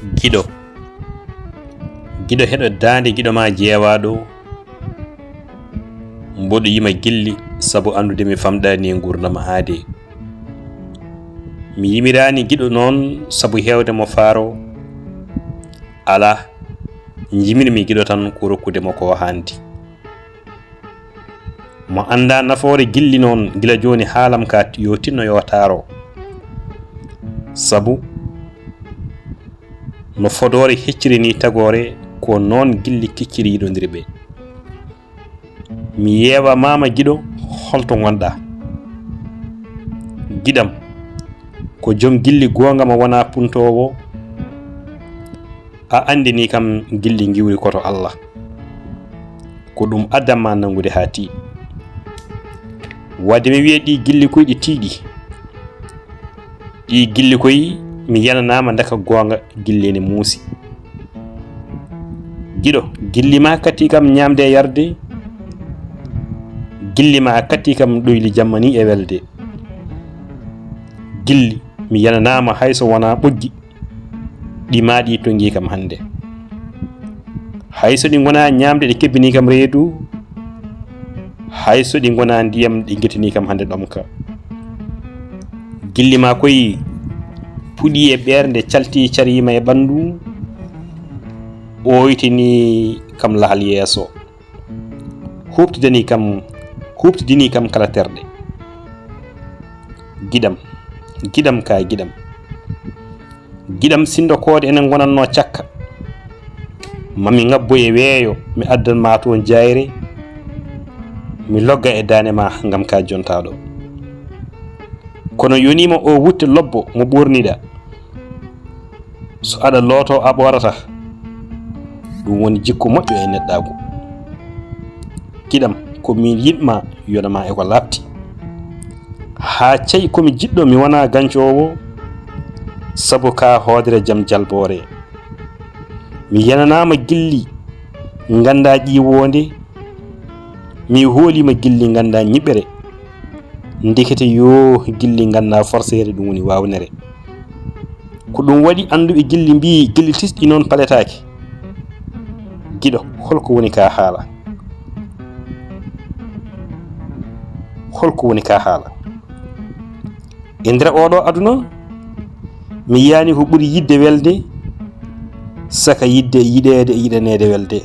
giɗo heɗo dande giɗo ma jeewaɗo mboɗo yima gilli sabu andude mi famɗani e gurdam aade. Mi yimirani giɗo noon sabu hewde mo faaro, ala jimirmi giɗo tan ko rokkude mo ko handi. Mo anda nafoore gilli noon gila joni haalam ka yo tinno yo taaro, sabu no fodore hecciri ni tagore ko noon gilli kecciri yiɗodiri ɓe. Mi yeewa mama giɗo holto gonɗa. Giɗam ko joom gilli gonga mo wona puntowo, a andini kam gilli giwri koto Allah, ko ɗum addanma nangude ha ti. Wadde mi wiye ɗi gilli koy ɗi tiiɗi, ɗi gilli koy mi yananama daka gonga gilleni muusi. Giɗo gilli ma katti kam ñamde e yarde, gilli ma katti kam ɗoyli jammani e welde. Gilli mi yananama hayso wona ɓoggi ɗi maaɗi tongi kam hande, hayso ɗi gona ñamde ɗi kebbini kam reedu, hayso ɗi gona ndiyam ɗi guetini kam hande ɗomka. Gilli ma koy puɗi e ɓernde calti carima e ɓandu, oytini kam lahal yeeso, huɓtidini kam kala terɗe. Giɗam ka giɗam sindo koode enen gonanno cakka, mami ngabbo e weeyo mi addanma toon jayre, mi logga e dane ma ngam ka jontaɗo. Kono yonima o wutte lobbo mo ɓorniɗa, so aɗa looto a ɓorata, ɗum woni jikku moƴƴo e neɗɗagu. Giɗam komin yiɗma yonama e ko labti, ha cayi komi jiɗɗo mi wona gancowo, sabu ka hoodere jaam jalbore. Mi yananama gilli ganda ƴiwonde, mi hoolima gilli ganda ñiɓere, ndekete yo gilli ganda forcere ɗum woni wawnere. Ko ɗum waɗi anduɓe gilli mbi gilli tisɗi noon paletaki. Giɗo holko woni ka haala, holko woni ka haala. E nder oɗo aduna mi yiyani ko ɓuuri yidde welde saka yidde yiɗede e yiɗanede welde.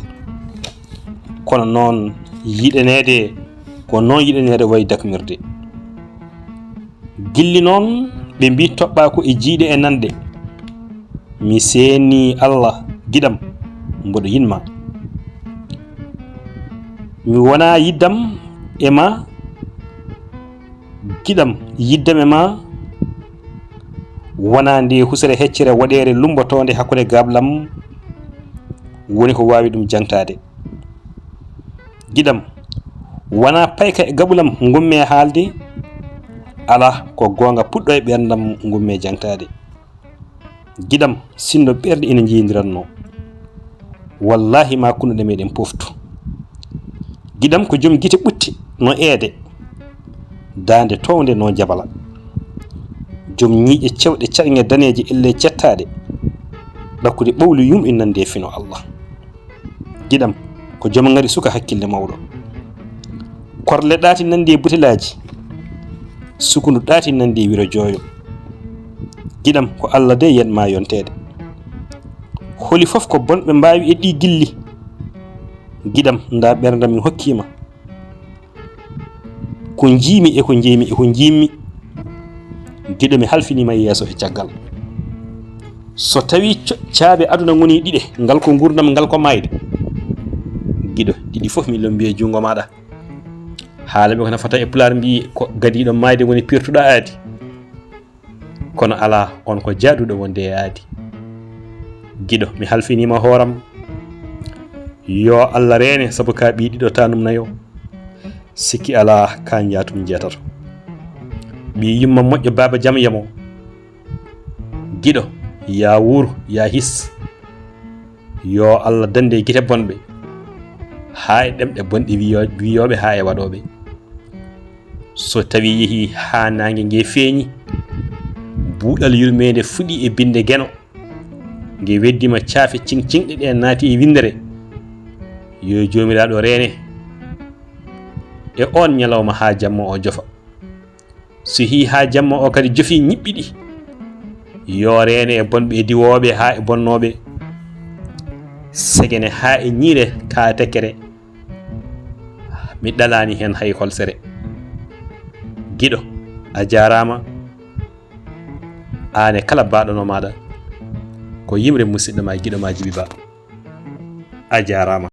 Kono noon yiɗanede ko noon yiɗanede wayi dakmirde. Gilli noon ɓe mbi toɓɓa ko e jiiɗe e nande. Mi seeni Allah giɗam mboɗo yinma. Mi wona yiddam e ma, giɗam yiddam e ma wona nde husere heccere waɗere lumbotonde hakkude gablam woni ko wawi ɗum jantade. Giɗam wona payka e gaɓulam gummi e haalde, ala ko gonga puɗɗo e ɓerdam gummi e jantade. Giɗam sinno ɓerɗe ina jiidiranno, wallahi ma kunnuɗe meɗen poftu. Giɗam ko joom guite ɓutti no eede, dande towde no jabala, joom ñiiƴe cewɗe caɗge daneje elle cettade, ɗakkude ɓowlu yum innande fino Allah. Giɗam ko joom ngari suka hakkille mawɗo, korle ɗaati nandi e butelaji, sukundu ɗaati nandi e wiro jooyo. Giɗam ko Allah de yenma yontede, holi foof ko bonɓe mbawi e ɗi gilli. Giɗam nda ɓerdam mi hokkima, ko jiimi e ko jeemi e ko jimmi. Giɗo mi halfinima yeeso e caggal. So tawi caabe aduna goni ɗiɗe, ngal ko gurdam ngal ko mayde, giɗo ɗiɗi foof mi lombi e jungo maɗa. haalaɓe ko nafata e pular mbi ko gadiɗo mayde woni pirtuɗo aadi, kono ala on ko jaaduɗo wonde e aadi. Giɗo mi halfinima hooram, yo Allah reene sabu ka ɓi ɗiɗo tanum nayo, sikki ala ka jatum jeetato. ɓi yumma moƴƴo baba jaam yamo. Giɗo ya wuur ya his, yo Allah dande e guite bonɓe ha e ɗemɗe bonɗe wiyoɓe ha e waɗoɓe. So tawi yeehi ha nangue ngue feeñi, buuɗal yurmede fuɗi e binde gueno, nge weddima caafe cincingɗe ɗe naati e windere yo jomiraɗo reene e on ñalawma ha jamma o jofa so hi ha jamma o kadi jofi ñibbiɗi yo reene e bonɓe diwoɓe ha e bonnoɓe segene ha e ñiire ka tekkere mi ɗalani hen hay holsere giɗo a jarama ane kala baɗono maɗa ko yimre musidɗo ma Guiɗo ma Djiby Ba a jarama.